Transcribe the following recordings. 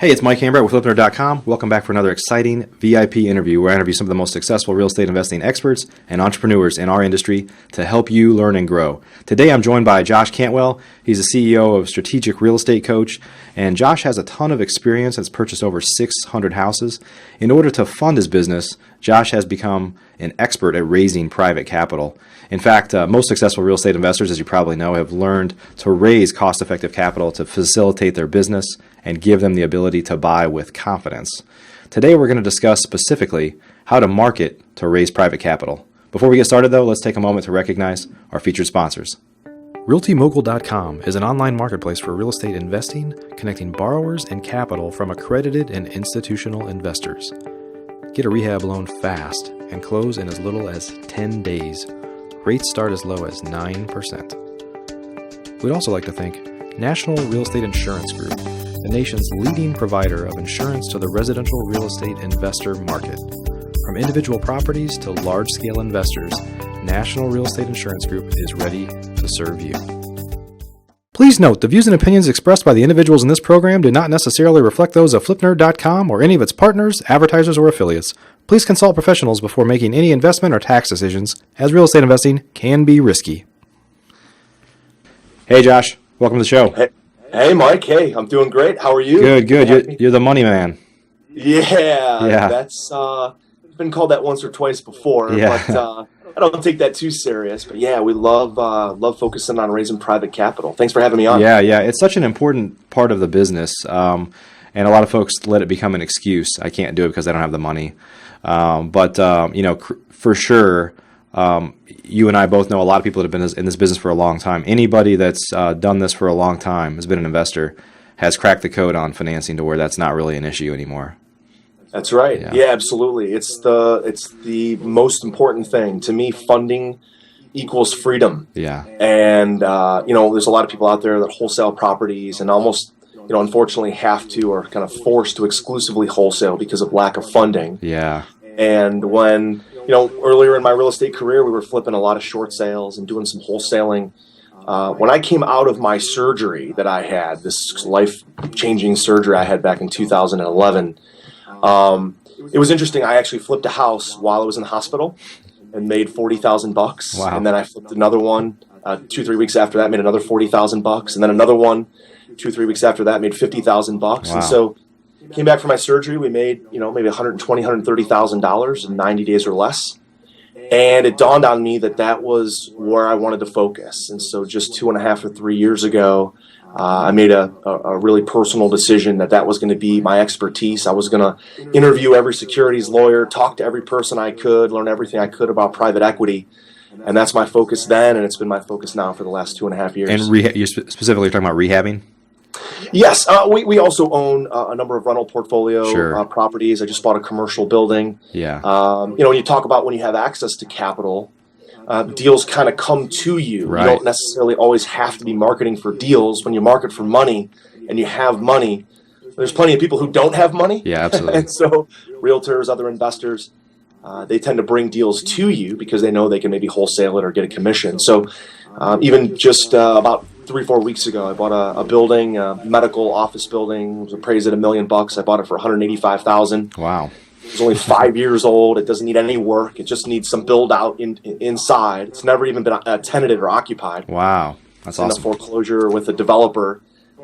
Hey, it's Mike Hambright with Flipner.com. Welcome back for another exciting VIP interview where I interview some of the most successful real estate investing experts and entrepreneurs in our industry to help you learn and grow. Today I'm joined by Josh Cantwell. He's the CEO of Strategic Real Estate Coach, and Josh has a ton of experience, has purchased over 600 houses. In order to fund his business, Josh has become an expert at raising private capital. In fact, most successful real estate investors, as you probably know, have learned to raise cost-effective capital to facilitate their business and give them the ability to buy with confidence. Today, we're going to discuss specifically how to market to raise private capital. Before we get started, though, let's take a moment to recognize our featured sponsors. RealtyMogul.com is an online marketplace for real estate investing, connecting borrowers and capital from accredited and institutional investors. Get a rehab loan fast and close in as little as 10 days. Rates start as low as 9%. We'd also like to thank National Real Estate Insurance Group, the nation's leading provider of insurance to the residential real estate investor market. From individual properties to large-scale investors, National Real Estate Insurance Group is ready to serve you. Please note, the views and opinions expressed by the individuals in this program do not necessarily reflect those of FlipNerd.com or any of its partners, advertisers, or affiliates. Please consult professionals before making any investment or tax decisions, as real estate investing can be risky. Hey, Josh. Welcome to the show. Hey, Mike. Hey, I'm doing great. How are you? Good. You're the money man. Yeah. That's been called that once or twice before, but I don't take that too serious. But yeah, we love focusing on raising private capital. Thanks for having me on. Yeah. It's such an important part of the business, and a lot of folks let it become an excuse. I can't do it because I don't have the money. For sure. You and I both know a lot of people that have been in this business for a long time. Anybody that's done this for a long time, has been an investor, has cracked the code on financing to where that's not really an issue anymore. That's right. Yeah, absolutely. It's the most important thing to me. Funding equals freedom. Yeah. And there's a lot of people out there that wholesale properties and almost unfortunately have to or kind of forced to exclusively wholesale because of lack of funding. Yeah. And when earlier in my real estate career, we were flipping a lot of short sales and doing some wholesaling. When I came out of my surgery that I had, this life-changing surgery I had back in 2011, it was interesting. I actually flipped a house while I was in the hospital and made $40,000. Wow. And then I flipped another one 2-3 weeks after that, made another $40,000. And then another one 2-3 weeks after that, made $50,000. Wow. And so came back from my surgery. We made, maybe $120,000, $130,000 in 90 days or less. And it dawned on me that was where I wanted to focus. And so just 2.5 or 3 years ago, I made a really personal decision that was going to be my expertise. I was going to interview every securities lawyer, talk to every person I could, learn everything I could about private equity. And that's my focus then, and it's been my focus now for the last 2.5 years. And you're specifically talking about rehabbing? Yes, we also own a number of rental portfolio properties. I just bought a commercial building. Yeah. When you talk about when you have access to capital, deals kind of come to you. Right. You don't necessarily always have to be marketing for deals. When you market for money and you have money, there's plenty of people who don't have money. Yeah, absolutely. And so realtors, other investors, they tend to bring deals to you because they know they can maybe wholesale it or get a commission. So even just about 3-4 weeks ago, I bought a building, a medical office building. It was appraised at $1 million. I bought it for $185,000. Wow. It's only 5 years old. It doesn't need any work. It just needs some build out inside. It's never even been tenanted or occupied. Wow. That's awesome. In a foreclosure with a developer.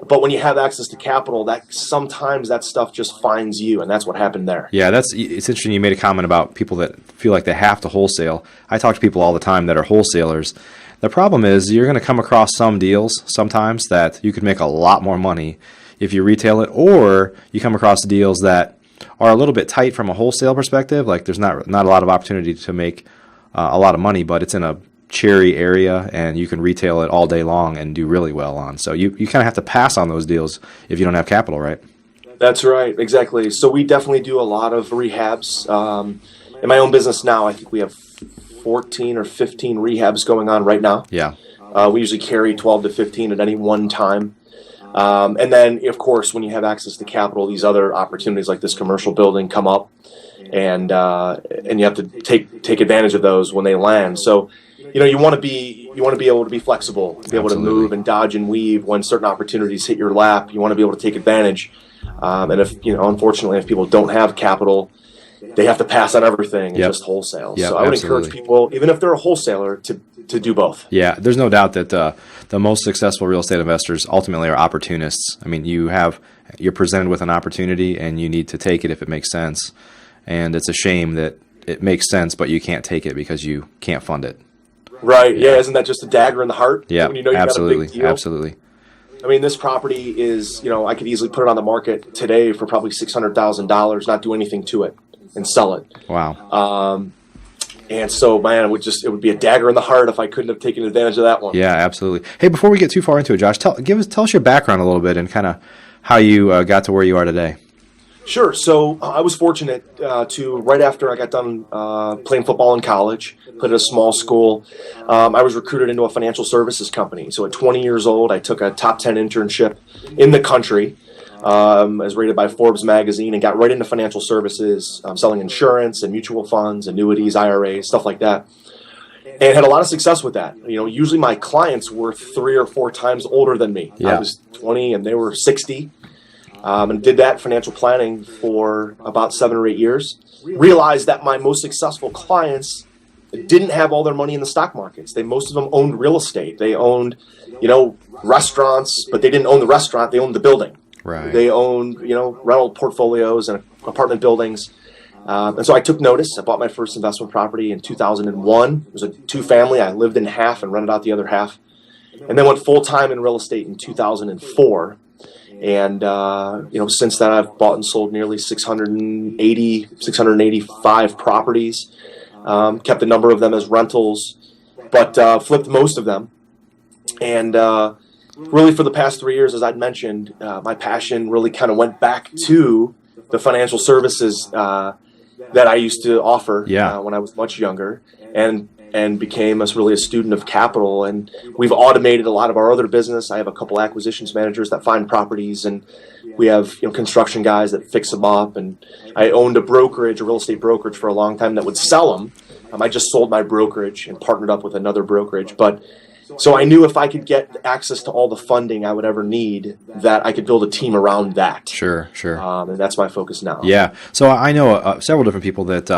But when you have access to capital, sometimes that stuff just finds you, and that's what happened there. Yeah, it's interesting. You made a comment about people that feel like they have to wholesale. I talk to people all the time that are wholesalers. The problem is you're going to come across some deals sometimes that you could make a lot more money if you retail it, or you come across deals that are a little bit tight from a wholesale perspective. Like there's not a lot of opportunity to make a lot of money, but it's in a cherry area and you can retail it all day long and do really well on. So you kind of have to pass on those deals if you don't have capital, right? That's right, exactly. So we definitely do a lot of rehabs. In my own business now, I think we have 14 or 15 rehabs going on right now. Yeah. We usually carry 12 to 15 at any one time. And then, of course, when you have access to capital, these other opportunities like this commercial building come up, and you have to take advantage of those when they land. So you want to be able to be flexible, be able to move and dodge and weave when certain opportunities hit your lap. You want to be able to take advantage. And if, unfortunately, if people don't have capital, they have to pass on everything and just wholesale. So I would encourage people, even if they're a wholesaler, to do both. Yeah, there's no doubt that the most successful real estate investors ultimately are opportunists. I mean, you're presented with an opportunity and you need to take it if it makes sense. And it's a shame that it makes sense, but you can't take it because you can't fund it. Right. Yeah. Isn't that just a dagger in the heart? Yeah. When you know you absolutely. got a big deal? Absolutely. I mean, this property is, I could easily put it on the market today for probably $600,000, not do anything to it, and sell it. Wow. And so, man, it would be a dagger in the heart if I couldn't have taken advantage of that one. Yeah, absolutely. Hey, before we get too far into it, Josh, tell us your background a little bit and kind of how you got to where you are today. Sure. So I was fortunate to, right after I got done playing football in college, played at a small school, I was recruited into a financial services company. So at 20 years old, I took a top 10 internship in the country, as rated by Forbes magazine, and got right into financial services, selling insurance and mutual funds, annuities, IRAs, stuff like that. And had a lot of success with that. Usually my clients were 3 or 4 times older than me. Yeah. I was 20 and they were 60. And did that financial planning for about 7 or 8 years. Realized that my most successful clients didn't have all their money in the stock markets. Most of them owned real estate. They owned, restaurants, but they didn't own the restaurant. They owned the building. Right. They owned, rental portfolios and apartment buildings. And so I took notice. I bought my first investment property in 2001. It was a 2-family. I lived in half and rented out the other half. And then went full-time in real estate in 2004. And, since then I've bought and sold nearly 685 properties, kept a number of them as rentals, but flipped most of them. And really for the past 3 years, as I'd mentioned, my passion really kind of went back to the financial services that I used to offer when I was much younger. And became really a student of capital. And we've automated a lot of our other business. I have a couple acquisitions managers that find properties, and we have construction guys that fix them up. And I owned a real estate brokerage for a long time that would sell them. I just sold my brokerage and partnered up with another brokerage. But so I knew if I could get access to all the funding I would ever need, that I could build a team around that. Sure. And that's my focus now. Yeah. So I know several different people that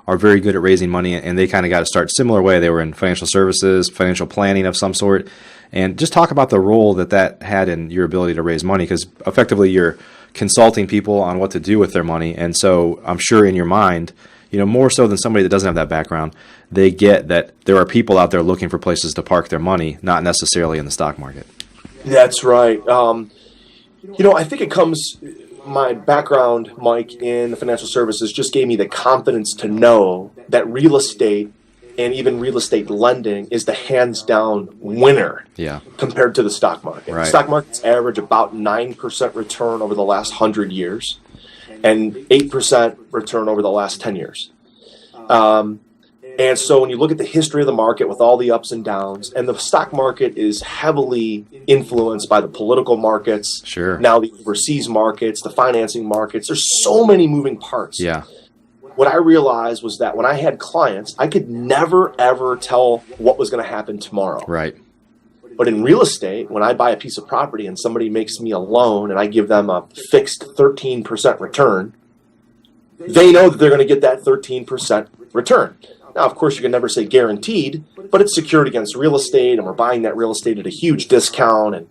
are very good at raising money, and they kind of got to start similar way. They were in financial services, financial planning of some sort. And just talk about the role that had in your ability to raise money, because effectively you're consulting people on what to do with their money. And so I'm sure in your mind, more so than somebody that doesn't have that background, they get that there are people out there looking for places to park their money, not necessarily in the stock market. That's right. I think it comes... My background, Mike, in the financial services just gave me the confidence to know that real estate and even real estate lending is the hands-down winner compared to the stock market. Right. The stock market's average about 9% return over the last 100 years and 8% return over the last 10 years. And so when you look at the history of the market with all the ups and downs, and the stock market is heavily influenced by the political markets, now the overseas markets, the financing markets, there's so many moving parts. Yeah. What I realized was that when I had clients, I could never, ever tell what was going to happen tomorrow. Right. But in real estate, when I buy a piece of property and somebody makes me a loan and I give them a fixed 13% return, they know that they're going to get that 13% return. Now, of course, you can never say guaranteed, but it's secured against real estate, and we're buying that real estate at a huge discount, and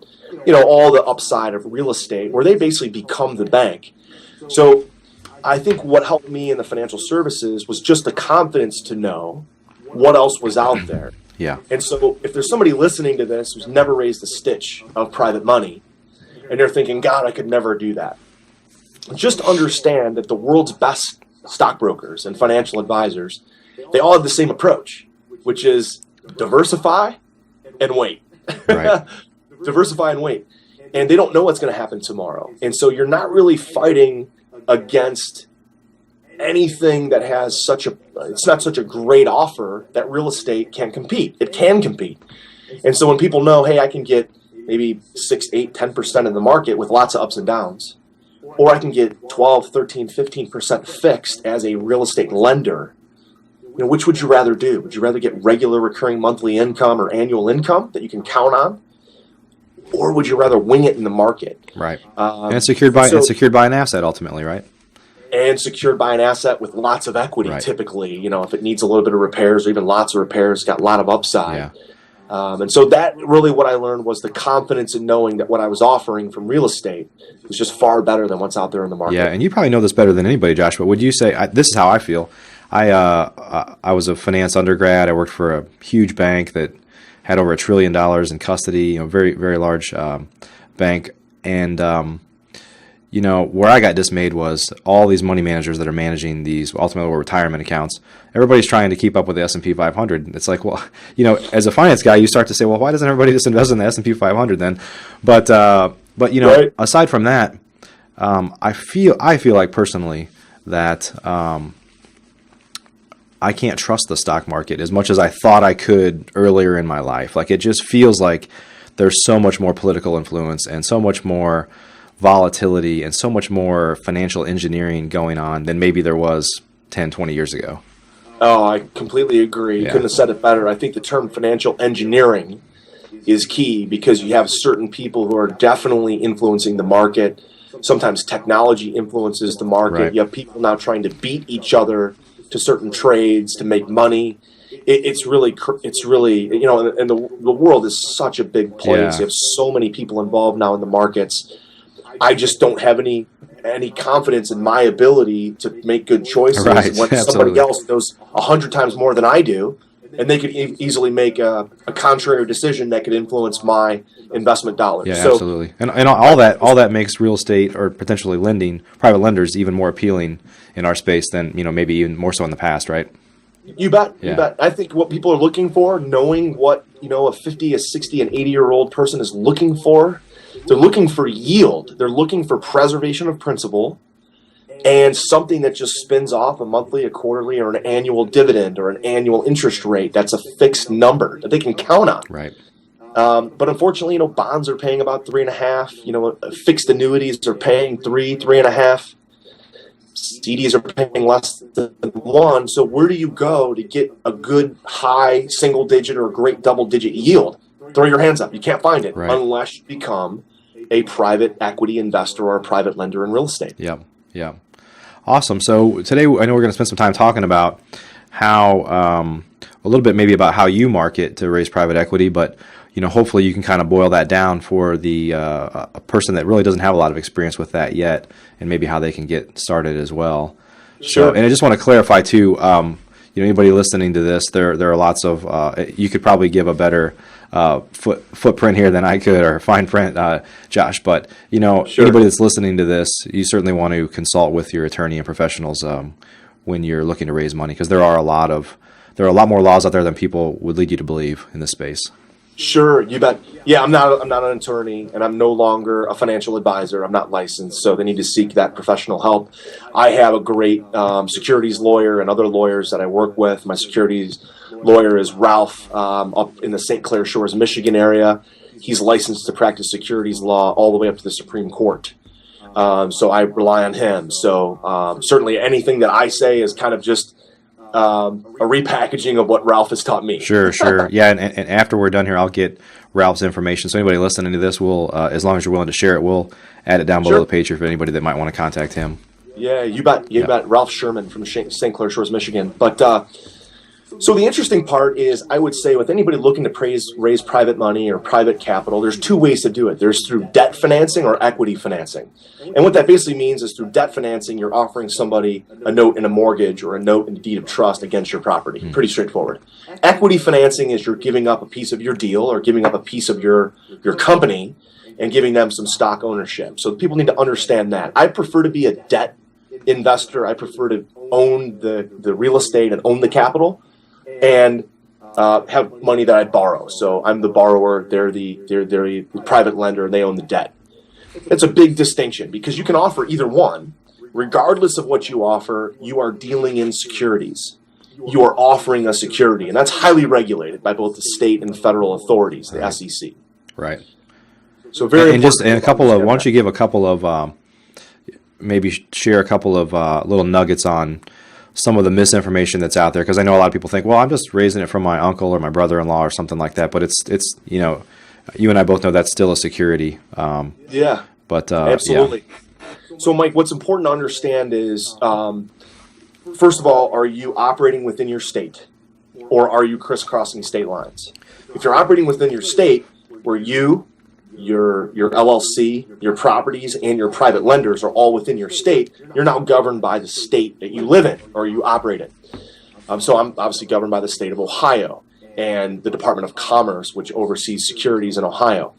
all the upside of real estate, where they basically become the bank. So I think what helped me in the financial services was just the confidence to know what else was out there. Yeah. And so if there's somebody listening to this who's never raised a stitch of private money, and they're thinking, God, I could never do that, just understand that the world's best stockbrokers and financial advisors, they all have the same approach, which is diversify and wait. Right. Diversify and wait. And they don't know what's going to happen tomorrow. And so you're not really fighting against anything that has it's not such a great offer that real estate can compete. It can compete. And so when people know, hey, I can get maybe 6, 8, 10% in the market with lots of ups and downs, or I can get 12, 13, 15% fixed as a real estate lender, which would you rather do? Would you rather get regular recurring monthly income or annual income that you can count on? Or would you rather wing it in the market? Right. And it's secured by an asset ultimately, right? And secured by an asset with lots of equity, Right. typically. If it needs a little bit of repairs or even lots of repairs, got a lot of upside. Yeah. And so that really what I learned was the confidence in knowing that what I was offering from real estate was just far better than what's out there in the market. Yeah, and you probably know this better than anybody, Josh, but would you say, this is how I feel. I was a finance undergrad. I worked for a huge bank that had over $1 trillion in custody, very, very large bank. And, where I got dismayed was all these money managers that are managing these ultimately retirement accounts. Everybody's trying to keep up with the S&P 500. It's like, well, as a finance guy, you start to say, well, why doesn't everybody just invest in the S&P 500 then? But Right. aside from that, I feel like personally that I can't trust the stock market as much as I thought I could earlier in my life. Like, it just feels like there's so much more political influence and so much more volatility and so much more financial engineering going on than maybe there was 10, 20 years ago. Oh, I completely agree. You Yeah. couldn't have said it better. I think the term financial engineering is key because you have certain people who are definitely influencing the market. Sometimes technology influences the market. Right. You have people now trying to beat each other to certain trades to make money. It's really, and the world is such a big place. Yeah. You have so many people involved now in the markets. I just don't have any confidence in my ability to make good choices Right, when somebody absolutely. else knows 100 times more than I do, and they could easily make a contrary decision that could influence my investment dollars. Yeah, So absolutely. And all that makes real estate or potentially private lenders even more appealing in our space than, maybe even more so in the past, right? you bet, Yeah. you bet. I think what people are looking for, knowing what a 50, a 60, an 80-year-old person is looking for, they're looking for yield. They're looking for preservation of principal and something that just spins off a monthly, a quarterly, or an annual dividend or an annual interest rate that's a fixed number that they can count on. Right. But unfortunately, bonds are paying about 3.5. Fixed annuities are paying 3.5. CDs are paying less than 1. So where do you go to get a good high single digit or a great double digit yield? Throw your hands up. You can't find it Right. unless you become a private equity investor or a private lender in real estate. Yep. Yep. Awesome. So today, I know we're going to spend some time talking about how, a little bit maybe about how you market to raise private equity, but hopefully you can kind of boil that down for the a person that really doesn't have a lot of experience with that yet, and maybe how they can get started as well. Sure. So, and I just want to clarify too. Anybody listening to this, there are lots of. You could probably give a better footprint here than I could, or fine print, Josh. But Sure. Anybody that's listening to this, you certainly want to consult with your attorney and professionals when you're looking to raise money, because there are a lot more laws out there than people would lead you to believe in this space. Sure, you bet. Yeah, I'm not an attorney, and I'm no longer a financial advisor. I'm not licensed, so they need to seek that professional help. I have a great securities lawyer and other lawyers that I work with. My securities lawyer is Ralph up in the St. Clair Shores, Michigan area. He's licensed to practice securities law all the way up to the Supreme Court. So I rely on him. So certainly anything that I say is kind of just a repackaging of what Ralph has taught me. Sure. Yeah, and after we're done here, I'll get Ralph's information. So anybody listening to this will, as long as you're willing to share it, we'll add it down below Sure. the page for anybody that might want to contact him. Yeah, you bet. You bet. Ralph Sherman from St. Clair Shores, Michigan. But so the interesting part is, I would say, with anybody looking to raise private money or private capital, there's two ways to do it. There's through debt financing or equity financing. And what that basically means is through debt financing, you're offering somebody a note in a mortgage or a note in a deed of trust against your property. Pretty straightforward. Equity financing is you're giving up a piece of your deal or giving up a piece of your company and giving them some stock ownership. So people need to understand that. I prefer to be a debt investor. I prefer to own the real estate and own the capital, and have money that I borrow. So I'm the borrower, they're the private lender, and they own the debt. It's a big distinction because you can offer either one. Regardless of what you offer, you are dealing in securities. You are offering a security, and that's highly regulated by both the state and federal authorities, the SEC. Right. So very And just important a couple of, understand why don't that. you give a couple of, maybe share a couple of little nuggets on some of the misinformation that's out there, because I know a lot of people think, well, I'm just raising it from my uncle or my brother-in-law or something like that, but it's you and I both know that's still a security. Yeah, but absolutely. Yeah. So, Mike, what's important to understand is, first of all, are you operating within your state, or are you crisscrossing state lines? If you're operating within your state, where your LLC, your properties, and your private lenders are all within your state, you're now governed by the state that you live in or you operate in. So I'm obviously governed by the state of Ohio and the Department of Commerce, which oversees securities in Ohio.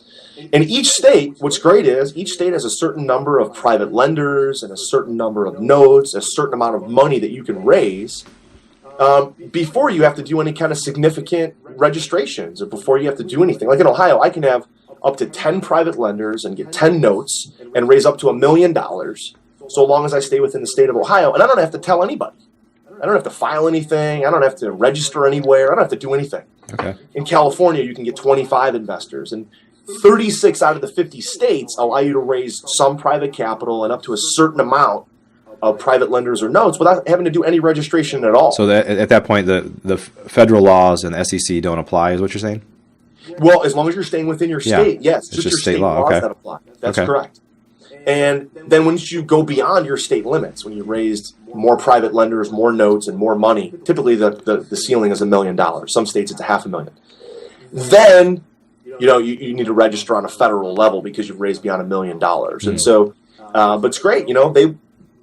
And each state, what's great is each state has a certain number of private lenders and a certain number of notes, a certain amount of money that you can raise before you have to do any kind of significant registrations or before you have to do anything. Like in Ohio, I can have up to 10 private lenders and get 10 notes and raise up to $1 million so long as I stay within the state of Ohio. And I don't have to tell anybody. I don't have to file anything. I don't have to register anywhere. I don't have to do anything. Okay. In California, you can get 25 investors. And 36 out of the 50 states allow you to raise some private capital and up to a certain amount of private lenders or notes without having to do any registration at all. So that, at that point, the federal laws and the SEC don't apply, is what you're saying? Well, as long as you're staying within your state, yes. It's just your state law. laws Okay. that apply. That's correct. And then once you go beyond your state limits, when you raised more private lenders, more notes, and more money, typically the ceiling is $1 million. Some states it's $500,000. Then you need to register on a federal level because you've raised beyond $1 million. And so, but it's great.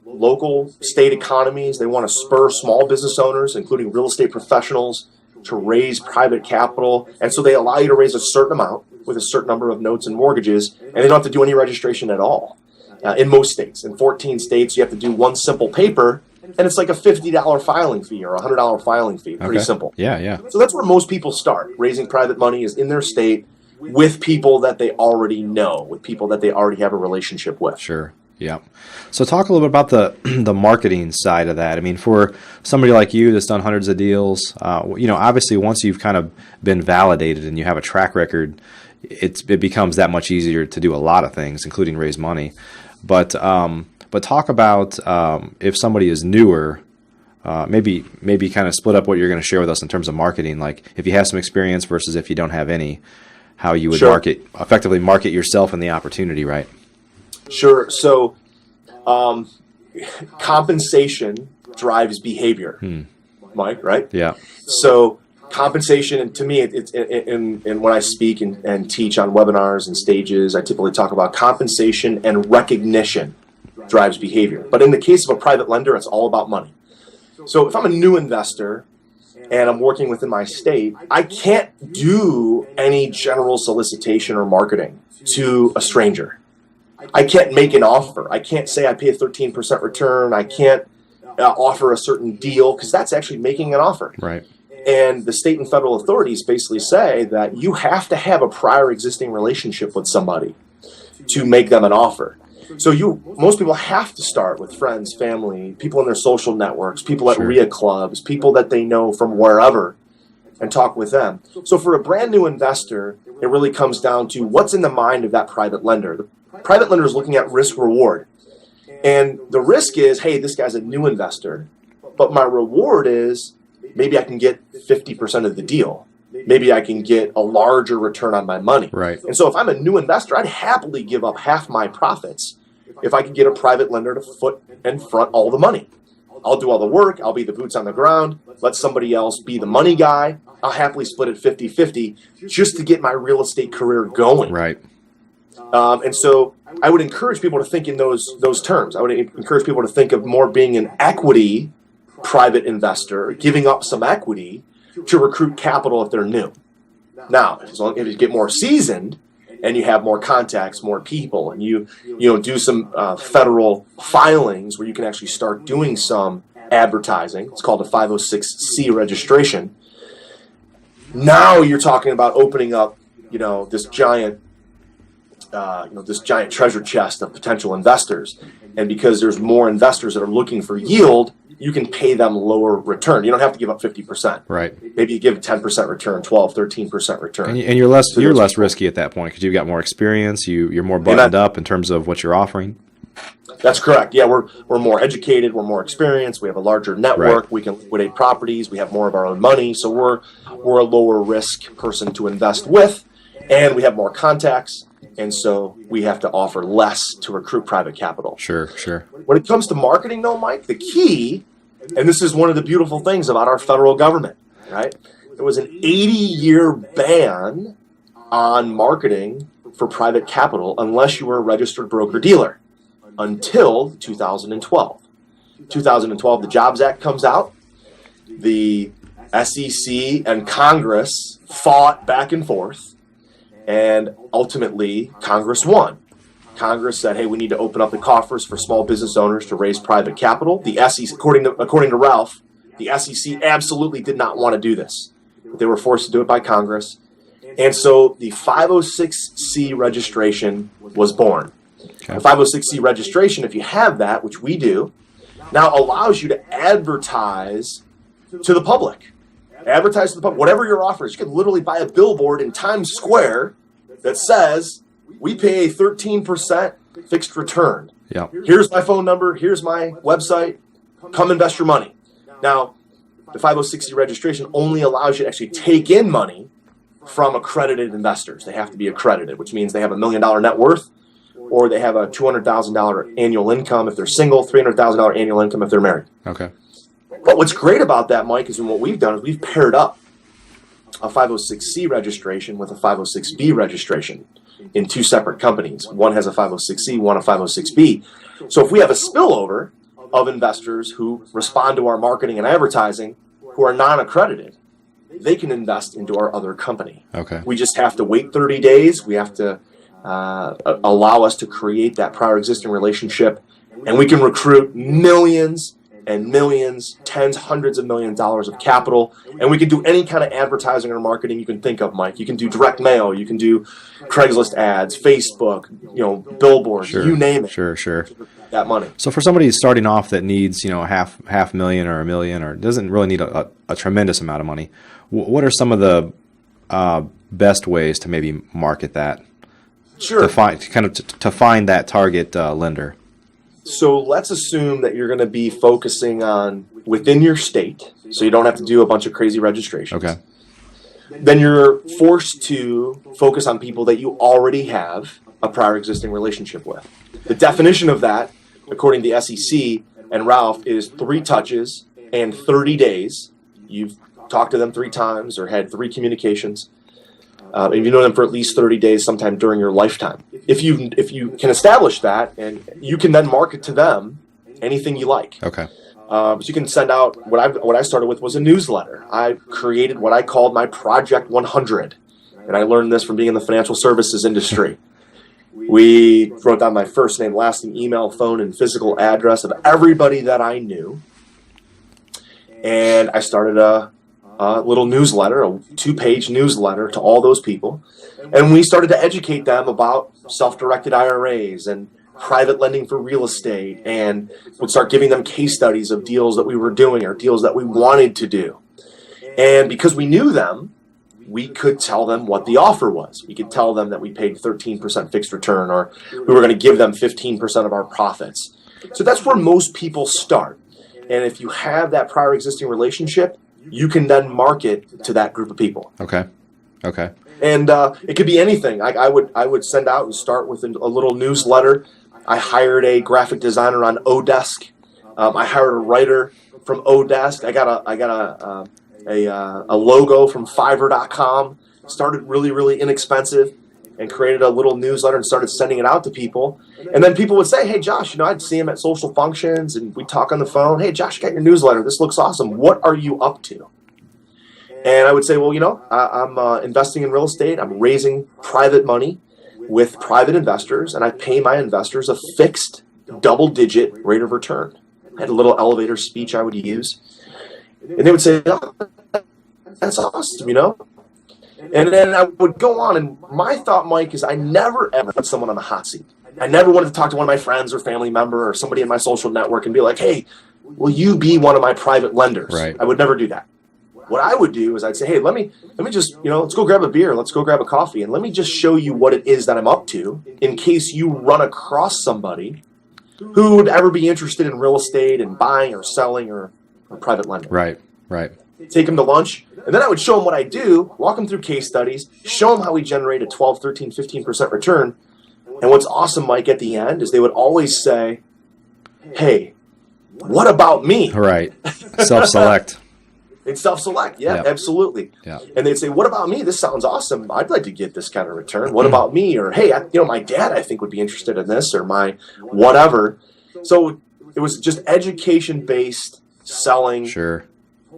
Local state economies, they want to spur small business owners, including real estate professionals, to raise private capital. And so they allow you to raise a certain amount with a certain number of notes and mortgages, and they don't have to do any registration at all. In most states, in 14 states, you have to do one simple paper, and it's like a $50 filing fee or a $100 filing fee. Pretty simple. Yeah. So that's where most people start. Raising private money is in their state with people that they already know, with people that they already have a relationship with. Sure. Yeah. So talk a little bit about the marketing side of that. I mean, for somebody like you that's done hundreds of deals, obviously once you've kind of been validated and you have a track record, it becomes that much easier to do a lot of things, including raise money. But talk about if somebody is newer, maybe kind of split up what you're going to share with us in terms of marketing. Like if you have some experience versus if you don't have any, how you would effectively market yourself and the opportunity, right? Sure. So compensation drives behavior, Mike, right? Yeah. So compensation, and to me, it's in when I speak and teach on webinars and stages, I typically talk about compensation and recognition drives behavior. But in the case of a private lender, it's all about money. So if I'm a new investor and I'm working within my state, I can't do any general solicitation or marketing to a stranger. I can't make an offer. I can't say I pay a 13% return. I can't offer a certain deal because that's actually making an offer. Right. And the state and federal authorities basically say that you have to have a prior existing relationship with somebody to make them an offer. So most people have to start with friends, family, people in their social networks, people at RIA clubs, people that they know from wherever, and talk with them. So for a brand new investor, it really comes down to what's in the mind of that private lender. The private lender is looking at risk reward. And the risk is, hey, this guy's a new investor, but my reward is maybe I can get 50% of the deal. Maybe I can get a larger return on my money. Right. And so if I'm a new investor, I'd happily give up half my profits if I could get a private lender to foot and front all the money. I'll do all the work. I'll be the boots on the ground. Let somebody else be the money guy. I'll happily split it 50-50 just to get my real estate career going. Right. And so I would encourage people to think in those terms. I would encourage people to think of more being an equity private investor, giving up some equity to recruit capital if they're new. Now, as long as you get more seasoned and you have more contacts, more people, and you do some federal filings where you can actually start doing some advertising. It's called a 506C registration. Now you're talking about opening up, this giant treasure chest of potential investors. And because there's more investors that are looking for yield, you can pay them lower return. You don't have to give up 50%. Right. Maybe you give 10% return, 12, 13% return. And you're less risky at that point because you've got more experience. You're more buttoned up in terms of what you're offering. That's correct. Yeah, we're more educated, we're more experienced, we have a larger network, Right. we can liquidate properties, we have more of our own money, so we're a lower risk person to invest with, and we have more contacts, and so we have to offer less to recruit private capital. Sure, sure. When it comes to marketing though, Mike, the key, and this is one of the beautiful things about our federal government, right? There was an 80-year ban on marketing for private capital unless you were a registered broker-dealer until 2012. 2012, the Jobs Act comes out. The SEC and Congress fought back and forth, and ultimately Congress won. Congress said, hey, we need to open up the coffers for small business owners to raise private capital. The SEC, according to Ralph, the SEC absolutely did not want to do this. They were forced to do it by Congress. And so the 506C registration was born. Okay. The 506C registration, if you have that, which we do, now allows you to advertise to the public. Advertise to the public. Whatever your offer is, you can literally buy a billboard in Times Square that says, we pay a 13% fixed return. Yeah. Here's my phone number. Here's my website. Come invest your money. Now, the 506C registration only allows you to actually take in money from accredited investors. They have to be accredited, which means they have $1 million net worth, or they have a $200,000 annual income if they're single, $300,000 annual income if they're married. Okay. But what's great about that, Mike, is what we've done is we've paired up a 506C registration with a 506B registration in two separate companies. One has a 506C, one a 506B. So if we have a spillover of investors who respond to our marketing and advertising who are non-accredited, they can invest into our other company. Okay. We just have to wait 30 days. We have to allow us to create that prior existing relationship, and we can recruit millions and millions, tens, hundreds of millions of dollars of capital, and we can do any kind of advertising or marketing you can think of, Mike. You can do direct mail, you can do Craigslist ads, Facebook, billboards, Sure. you name it. Sure. That money. So for somebody starting off that needs, half million or $1 million, or doesn't really need a tremendous amount of money, what are some of the best ways to maybe market that? Sure. To find that target lender. So let's assume that you're going to be focusing on within your state, so you don't have to do a bunch of crazy registrations. Okay. Then you're forced to focus on people that you already have a prior existing relationship with. The definition of that, according to the SEC and Ralph, is 3 touches and 30 days. You've talked to them 3 times or had 3 communications. And you know them for at least 30 days sometime during your lifetime. If you can establish that, and you can then market to them anything you like. Okay. So you can send out, what I started with was a newsletter. I created what I called my Project 100. And I learned this from being in the financial services industry. We wrote down my first name, last name, email, phone, and physical address of everybody that I knew. And I started a little newsletter, a 2-page newsletter to all those people. And we started to educate them about self-directed IRAs and private lending for real estate, and would start giving them case studies of deals that we were doing or deals that we wanted to do. And because we knew them, we could tell them what the offer was. We could tell them that we paid 13% fixed return, or we were going to give them 15% of our profits. So that's where most people start. And if you have that prior existing relationship, you can then market to that group of people. Okay. And it could be anything. I would send out and start with a little newsletter. I hired a graphic designer on Odesk. I hired a writer from Odesk. I got a logo from Fiverr.com. Started really inexpensive, and created a little newsletter and started sending it out to people. And then people would say, "Hey, Josh, I'd see him at social functions, and we'd talk on the phone. Hey, Josh, got your newsletter. This looks awesome. What are you up to?" And I would say, well, I'm investing in real estate. I'm raising private money with private investors, and I pay my investors a fixed double-digit rate of return. I had a little elevator speech I would use. And they would say, "Oh, that's awesome, And then I would go on, and my thought, Mike, is I never ever put someone on the hot seat. I never wanted to talk to one of my friends or family member or somebody in my social network and be like, "Hey, will you be one of my private lenders?" Right. I would never do that. What I would do is I'd say, "Hey, let me just, let's go grab a beer, let's go grab a coffee, and let me just show you what it is that I'm up to in case you run across somebody who would ever be interested in real estate and buying or selling or private lending. Right. Right. Take them to lunch, and then I would show them what I do, walk them through case studies, show them how we generate a 12, 13, 15% return. And what's awesome, Mike, at the end is they would always say, hey, what about me? Right. Self-select. They'd self-select. Yeah, Yep. Absolutely. Yeah. And they'd say, what about me? This sounds awesome. I'd like to get this kind of return. What about me? Or, hey, my dad, I think, would be interested in this, or my whatever. So it was just education-based selling. Sure.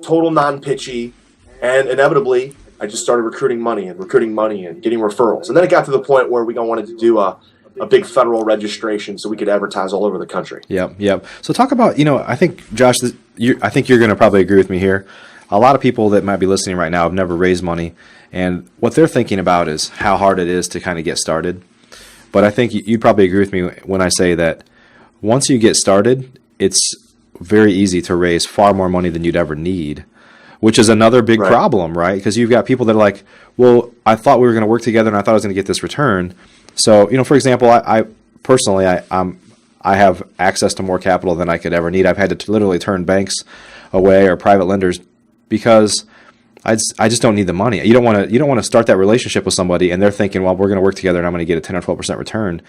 Total non-pitchy, and inevitably I just started recruiting money and getting referrals. And then it got to the point where we wanted to do a big federal registration so we could advertise all over the country. Yep. So talk about, I think, Josh, I think you're going to probably agree with me here. A lot of people that might be listening right now have never raised money, and what they're thinking about is how hard it is to kind of get started. But I think you'd probably agree with me when I say that once you get started, it's very easy to raise far more money than you'd ever need, which is another big problem, right? Because you've got people that are like, well, I thought we were going to work together and I thought I was going to get this return. So, for example, I personally, I have access to more capital than I could ever need. I've had to literally turn banks away or private lenders because I just don't need the money. You don't want to start that relationship with somebody and they're thinking, well, we're going to work together and I'm going to get a 10 or 12% return.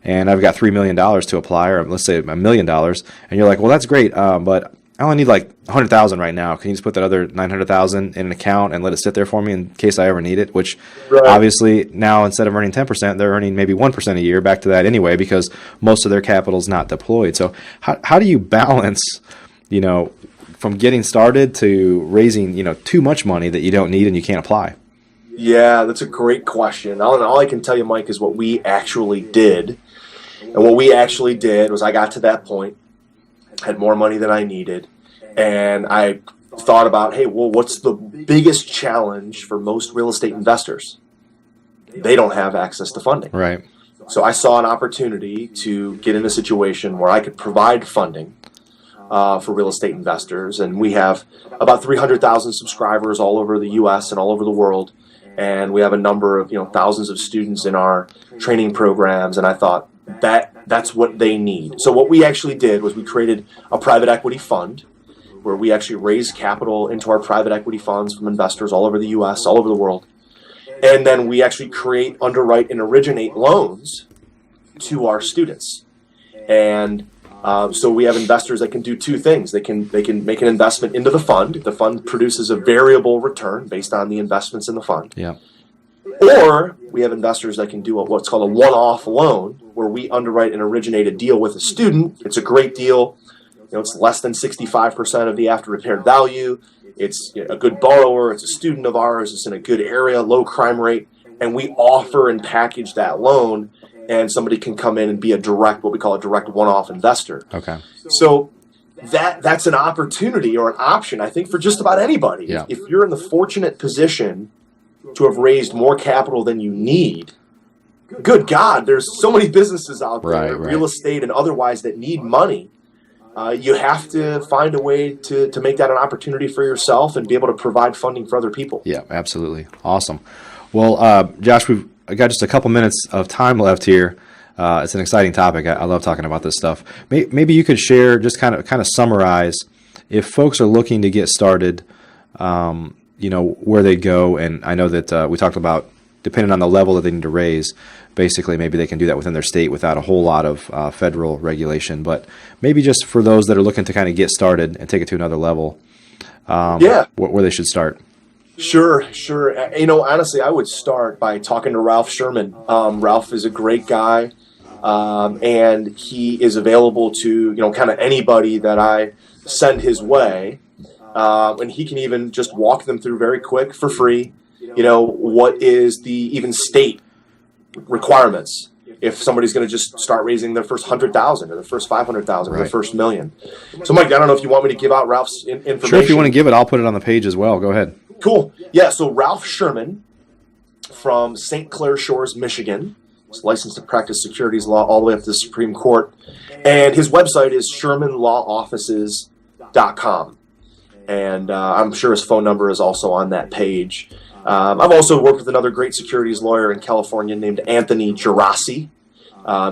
And I've got $3 million to apply, or let's say $1 million, and you're like, well, that's great, but I only need like $100,000 right now. Can you just put that other $900,000 in an account and let it sit there for me in case I ever need it? Which obviously now instead of earning 10%, they're earning maybe 1% a year, back to that anyway, because most of their capital is not deployed. So how do you balance, from getting started to raising, too much money that you don't need and you can't apply? Yeah, that's a great question. All I can tell you, Mike, is what we actually did. And what we actually did was I got to that point, had more money than I needed, and I thought about, hey, well, what's the biggest challenge for most real estate investors? They don't have access to funding. Right. So I saw an opportunity to get in a situation where I could provide funding for real estate investors, and we have about 300,000 subscribers all over the U.S. and all over the world, and we have a number of thousands of students in our training programs, and I thought, that's what they need. So what we actually did was we created a private equity fund where we actually raised capital into our private equity funds from investors all over the U.S., all over the world. And then we actually underwrite, and originate loans to our students. And so we have investors that can do two things. They can make an investment into the fund. The fund produces a variable return based on the investments in the fund. Yeah. Or we have investors that can do what's called a one-off loan, where we underwrite and originate a deal with a student. It's a great deal. It's less than 65% of the after-repaired value. It's a good borrower. It's a student of ours. It's in a good area, low crime rate. And we offer and package that loan, and somebody can come in and be what we call a direct one-off investor. Okay. So that's an opportunity or an option, I think, for just about anybody. Yeah. If you're in the fortunate position to have raised more capital than you need, good God, there's so many businesses out there, real estate and otherwise, that need money. You have to find a way to make that an opportunity for yourself and be able to provide funding for other people. Yeah, absolutely. Awesome. Well, Josh, we've got just a couple minutes of time left here. It's an exciting topic. I love talking about this stuff. Maybe you could share, just kind of summarize, if folks are looking to get started, where they go. And I know that we talked about, depending on the level that they need to raise, basically maybe they can do that within their state without a whole lot of federal regulation. But maybe just for those that are looking to kind of get started and take it to another level, where they should start. Sure. Honestly, I would start by talking to Ralph Sherman. Ralph is a great guy, and he is available to, kind of anybody that I send his way. And he can even just walk them through very quick for free, what is the even state requirements if somebody's going to just start raising their first 100,000 or their first 500,000 or their first $1 million. So, Mike, I don't know if you want me to give out Ralph's information. Sure, if you want to give it, I'll put it on the page as well. Go ahead. Cool. Yeah, so Ralph Sherman from St. Clair Shores, Michigan. He's licensed to practice securities law all the way up to the Supreme Court. And his website is shermanlawoffices.com. And I'm sure his phone number is also on that page. I've also worked with another great securities lawyer in California named Anthony Gerasi.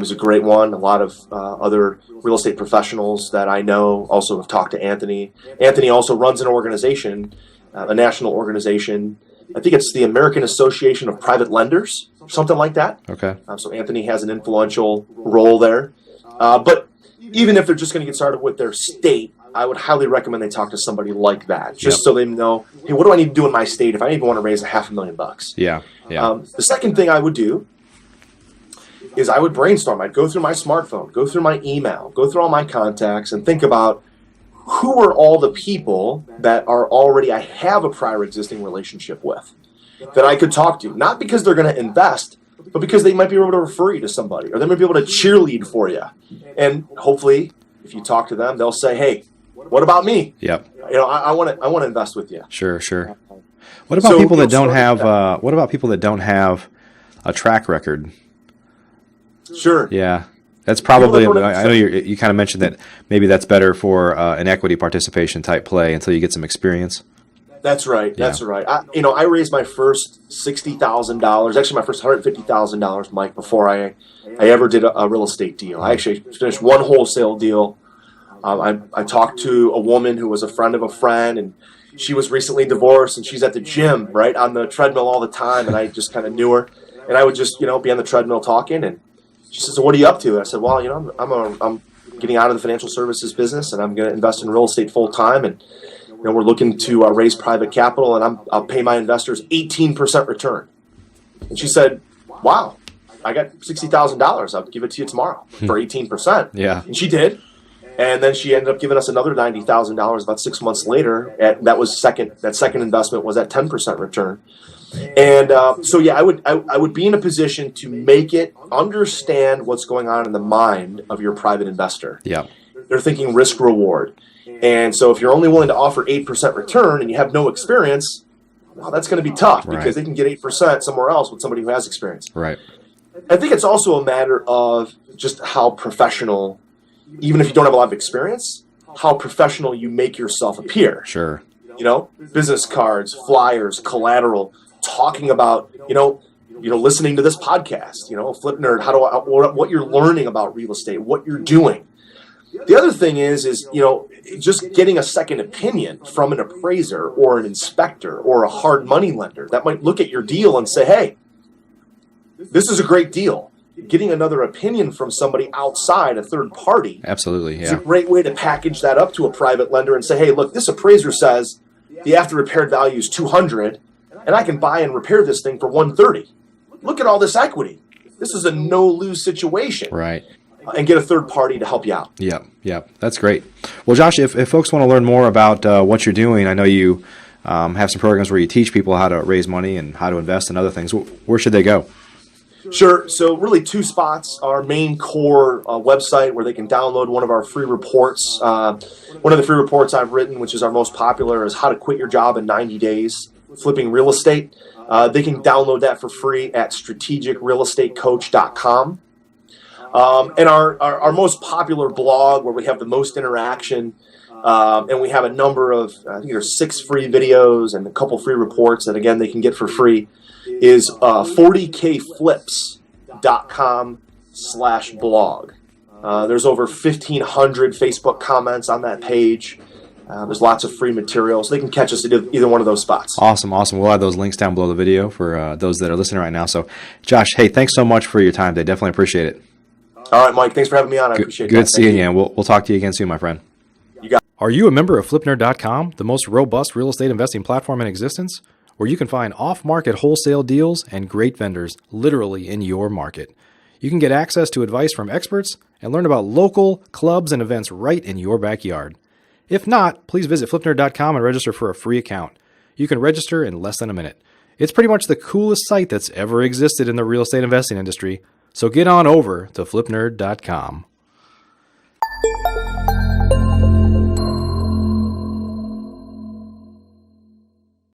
is a great one. A lot of other real estate professionals that I know also have talked to Anthony. Anthony also runs an organization, a national organization. I think it's the American Association of Private Lenders, something like that. Okay. So Anthony has an influential role there. But even if they're just going to get started with their state, I would highly recommend they talk to somebody like that, just so they know, hey, what do I need to do in my state if I even want to raise $500,000? Yeah. Yeah. The second thing I would do is I would brainstorm. I'd go through my smartphone, go through my email, go through all my contacts, and think about who are all the people that are already I have a prior existing relationship with that I could talk to. Not because they're going to invest, but because they might be able to refer you to somebody, or they might be able to cheerlead for you. And hopefully, if you talk to them, they'll say, hey, what about me? Yep. I want to invest with you. Sure. What about people that don't have what about people that don't have a track record? Sure. Yeah. That's probably, I know you kind of mentioned that maybe that's better for an equity participation type play until you get some experience. That's right. That's right. I raised my first $60,000, actually my first $150,000, Mike, before I ever did a real estate deal. I actually finished one wholesale deal. I talked to a woman who was a friend of a friend, and she was recently divorced, and she's at the gym, right, on the treadmill all the time, and I just kind of knew her. And I would just, be on the treadmill talking, and she says, so what are you up to? And I said, well, I'm getting out of the financial services business, and I'm going to invest in real estate full time, and we're looking to raise private capital, and I'll pay my investors 18% return. And she said, wow, I got $60,000. I'll give it to you tomorrow for 18%. Yeah. And she did. And then she ended up giving us another $90,000 about 6 months later. That second investment was at 10% return. And I would be in a position to make it understand what's going on in the mind of your private investor. Yeah. They're thinking risk reward. And so if you're only willing to offer 8% return and you have no experience, well, that's going to be tough because they can get 8% somewhere else with somebody who has experience. Right. I think it's also a matter of just how professional, even if you don't have a lot of experience, how professional you make yourself appear. Sure. Business cards, flyers, collateral, talking about, listening to this podcast, Flip Nerd, what you're learning about real estate, what you're doing. The other thing is just getting a second opinion from an appraiser or an inspector or a hard money lender that might look at your deal and say, hey, this is a great deal. Getting another opinion from somebody outside, a third party, absolutely, is a great way to package that up to a private lender and say, hey, look, this appraiser says the after repaired value is $200, and I can buy and repair this thing for $130. Look at all this equity. This is a no-lose situation. Right. And get a third party to help you out. Yeah. That's great. Well, Josh, if folks want to learn more about what you're doing, I know you have some programs where you teach people how to raise money and how to invest and other things. Where should they go? Sure. So really two spots. Our main core website where they can download one of our free reports. One of the free reports I've written, which is our most popular, is How to Quit Your Job in 90 Days, Flipping Real Estate. They can download that for free at strategicrealestatecoach.com. And our most popular blog where we have the most interaction, and we have a number of, I think there's 6 free videos and a couple free reports that, again, they can get for free, is 40kflips.com/blog. There's over 1,500 Facebook comments on that page. There's lots of free materials. They can catch us at either one of those spots. Awesome. We'll add those links down below the video for those that are listening right now. So, Josh, hey, thanks so much for your time today. Definitely appreciate it. All right, Mike. Thanks for having me on. I appreciate it. Good seeing you, and we'll talk to you again soon, my friend. You got it. Are you a member of FlipNerd.com, the most robust real estate investing platform in existence, where you can find off-market wholesale deals and great vendors literally in your market? You can get access to advice from experts and learn about local clubs and events right in your backyard. If not, please visit FlipNerd.com and register for a free account. You can register in less than a minute. It's pretty much the coolest site that's ever existed in the real estate investing industry, so get on over to FlipNerd.com.